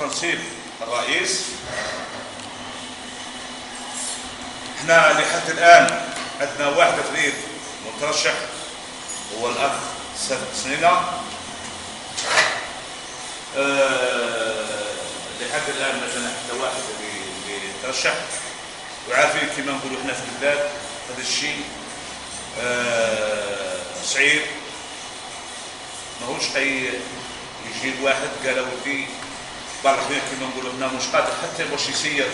تنصيب الرئيس. احنا لحد الان عندنا واحد فريد مترشح هو الاخ صادق سنينة. لحد الان مثلا حتى واحد اللي ترشح، وعارفين كما نقولوا احنا في البلاد هذا الشيء صعيب. ماهوش يجي الواحد قال ودي بعض الاحيان كما نقولوا احنا مش قادر حتى باش يسير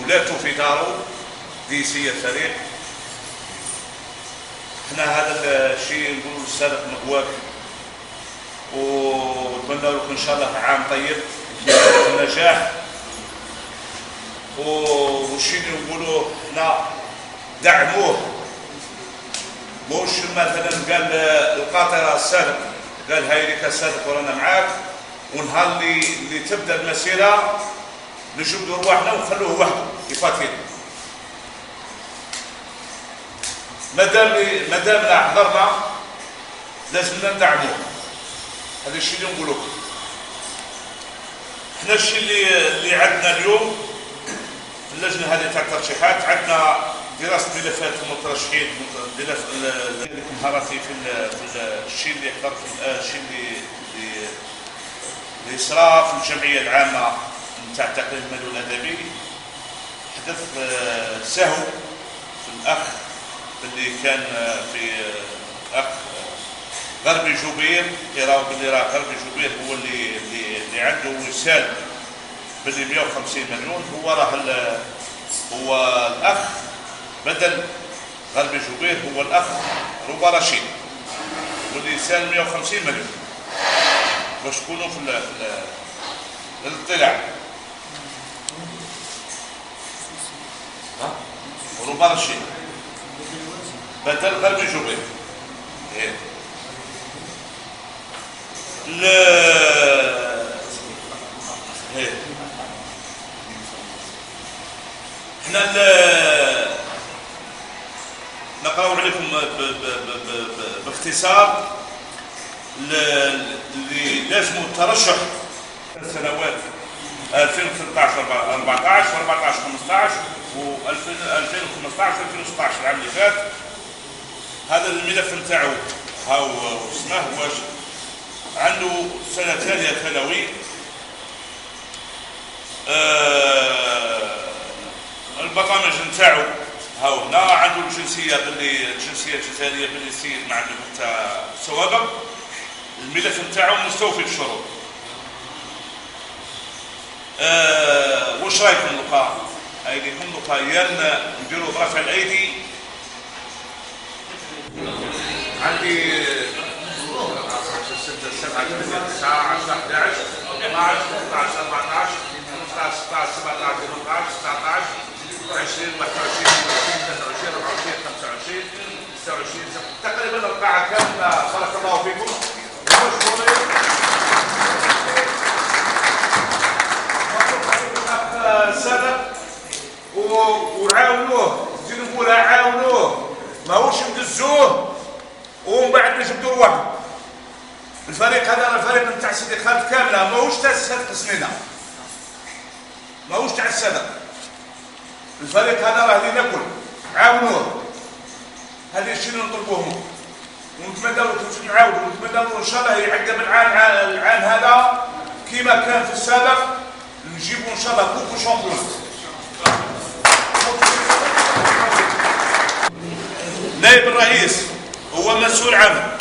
ولاتو في دارو دي يسير فريق. احنا هذا الشيء نقولوا السابق مقواك، ونتمنى لكم ان شاء الله عام طيب النجاح. والشيء اللي نقولوا احنا دعموه، موش مثلا قال القاطره السابق قال هاي لك السابق ورانا معاك، ونهار اللي تبدا المسيره نجبدوا رواحنا ونخلوه وحده يفاتينا. مادامنا حضرنا لازمنا ندعموه. هذا الشيء اللي نقولوه. احنا الشيء اللي عندنا اليوم في اللجنه هذه تاع الترشيحات عندنا دراسه ملفات المترشحين، مهاراتي في الشيء اللي حضرت، الشيء اللي صرا في الجمعيه العامه نتاع التقرير المالي والادبي. حدث سهو في الاخ اللي كان في الاخ غربي جبير، يراو باللي راه غربي جبير هو اللي عنده وسال باللي 150 مليون. هو الاخ بدل غربي جبير هو الاخ روبا رشيد واللي سال 150 مليون باش تكونوا في الاطلاع. روبا رشيد بدل غربي جبير. احنا نقراو عليكم باختصار اللي لازموا الترشح سنوات 2013 14 و14 15 و 2015 2016 العام اللي فات. هذا الملف نتاعو هاو اسمه واش عنده سنه ثانيه ثانوي. البرنامج نتاعو هاو هنا عنده الجنسيه الجنسيه الجزائريه باللي يصير ما عنده حتى سوابق. الملف نتاعو مستوفي الشروط. واش رايكم لقا ايديكم لقا يا نديروا برفع الايدي؟ عندي 6 7 8 9 10 11 12 13 14 15 16 17 18 19 20 21 22 23 24 26 تقريبا القاعه كامله. بارك الله فيكم. سبب وعاونوه، زيد نقولها عاونوه، ماهوش ندزوه ومن بعد نجبدوا رواحنا. الفريق هذا راه الفريق نتاع سيدي خالد كامله، ماهوش تاع صادق سنينة، ماهوش تاع الصادق. الفريق هذا راه اللي ناكل، عاونوه. هذا الشيء اللي نطلبوه، ونتمنى لكم نعاودوا، ونتمنى ان شاء الله يعقب العام هذا كما كان في السابق، نجيبوا ان شاء الله كوب شامبيون. نائب الرئيس هو مسؤول عنه.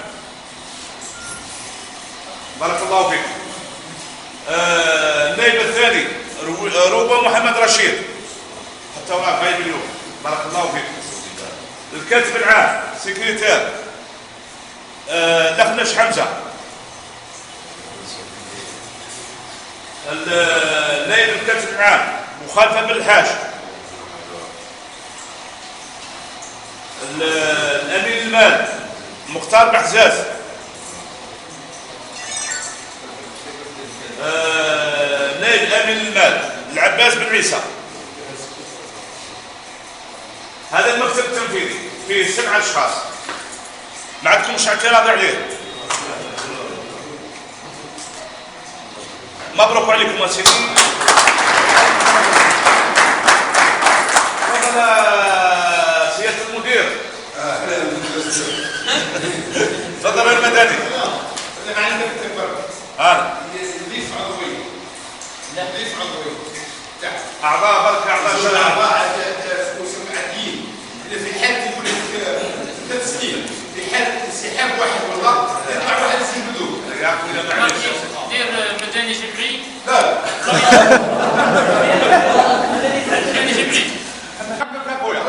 بارك الله فيك. النائب الثاني روبا محمد رشيد، حتى وراه غايب اليوم. بارك الله فيك. الكاتب العام سكرتير لخنش حمزه. النائب الكاتب العام مخالفه بالحاج. الامين المال مختار بحزاز. نائب امين المال العباس بن عيسى. هذا المكتب التنفيذي فيه 7 اشخاص، ما عندكمش اعتراض عليه؟ مبروك عليكم سيدي. تفضل سيادة المدير. تفضل المدني. انا ما عندك تكبر. ليف عضوي. لا ليف عضوي. اعضاء برك اعضاء اعضاء عاديين. في حاله يقول لك تسليم، في حاله انسحاب واحد والله يطلع واحد يسيب بدون. يا اخويا معليش. دير مدني جمعي. لا. مدني جمعي. حقك يا اخويا.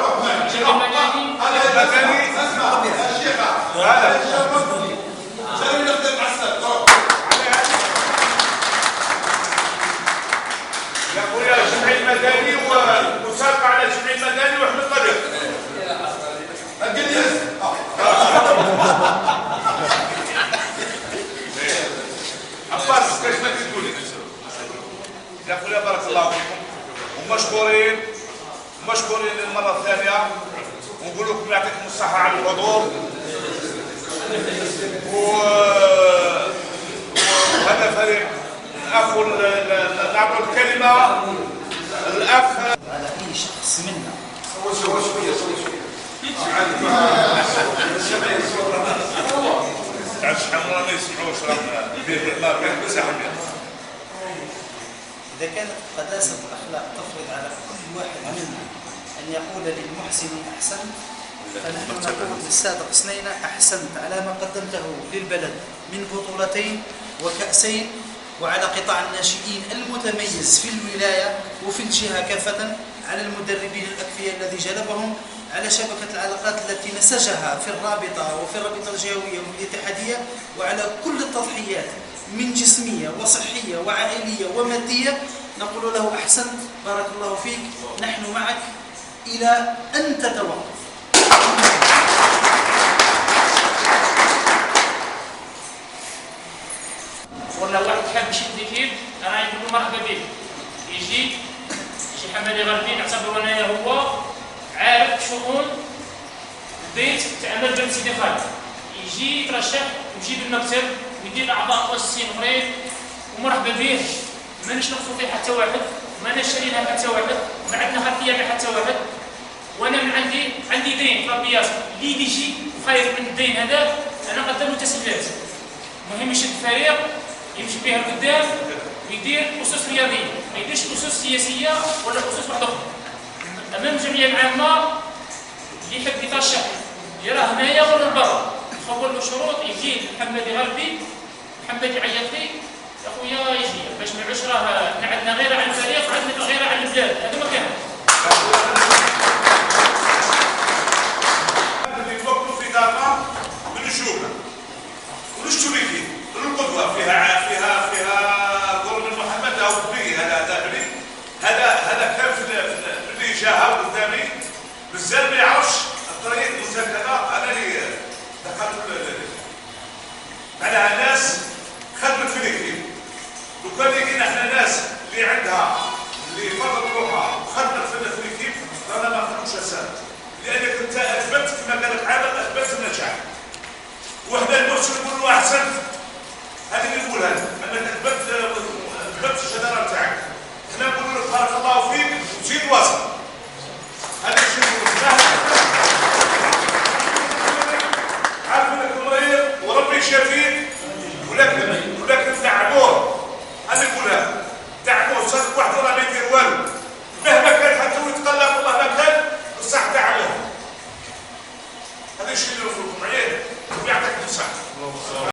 هذا مدني. اسمع يا شيخ. هذا سوي نخدم مع السلام. يا اخويا الجمعي المدني ومسابقه على الجمعي المدني واحمد طبيب. القديس. عباس كيف ما تقولي يا اخويا بارك الله فيكم ومشكورين للمره الثانيه ونقول لكم يعطيكم الصحه على الحضور وهذا فريق الاخ نعطوا الكلمه الاخ على اي شخص منا. سوي شويه. تعال شحال ما يسمعوش راه ما مساحه. إذا كانت قداسة الأخلاق تفرض على كل واحد منا أن يقول للمحسن أحسنت، فنحن نقول للسادة حسنين أحسنت على ما قدمته للبلد من بطولتين وكأسين، وعلى قطاع الناشئين المتميز في الولاية وفي الجهة كافة، على المدربين الأكفياء الذي جلبهم، على شبكة العلاقات التي نسجها في الرابطة وفي الرابطة الجهوية والاتحادية، وعلى كل التضحيات من جسمية وصحية وعائلية ومادية. نقول له أحسنت، بارك الله فيك، نحن معك إلى أن تتوقف. ولا واحد حاب يشد كيف انا نقول له مرحبا بك. يجي حمادي غربي نعتبر انايا هو عارف شؤون البيت تعمل بنت سيدي خالد، يجي يترشح ويجيب المكتب ويدير اعضاء مؤسسين اخرين ومرحبا به. ماناش نقصوا فيه حتى واحد، ماناش شارينها حتى واحد، ما عندنا خلفيه مع حتى واحد. وانا من عندي دين ربيات اللي يجي خايف من الدين هذا انا نقدم له تسهيلات. المهم يشد فريق يمشي بها لقدام ويدير اسس رياضيه، ما يديرش اسس سياسيه ولا اسس واحده اخرى. امام الجمعيه العامه اللي يحب يترشح يراه هنايا ولا برا، نخول له شروط. يجي محمد غربي، محمد يعيط لي يا خويا يجي باش ما يعودش راه عندنا غيره على الفريق وعندنا غيره على البلاد. هذا ما كان اللي يفكروا في دارنا من الشوكه ونشتري القدوه فيها قرن محمد او بني. هذا كان في اللي جاها قدامي بزاف ما يعرفش الطريق المسكنه. انا اللي دخلت على ناس خدمت في الكيب. لو كان يجينا احنا ناس اللي عندها اللي فرضت روحها وخدمت في الكيب رانا ما ناخذوش اسامي، لانك انت اثبتت كما قالت عادل اثبتت النجاح. وحده المرسل يقول له احسنت، هذا اللي يقول هذا انك اثبتت الشطاره نتاعك. احنا نقول لك بارك الله فيك وزيد واصل. هذا الشيء نقول عارف انك مريض وربي يشافيك، ولكن دعموه. هذا يقولها دعموه. صدق واحد راه ما يدير والو مهما كان، حتى هو يتقلق والله ما كان بصح دعموه. هذا الشيء اللي نقول لكم عيال ويعطيكم الصحه.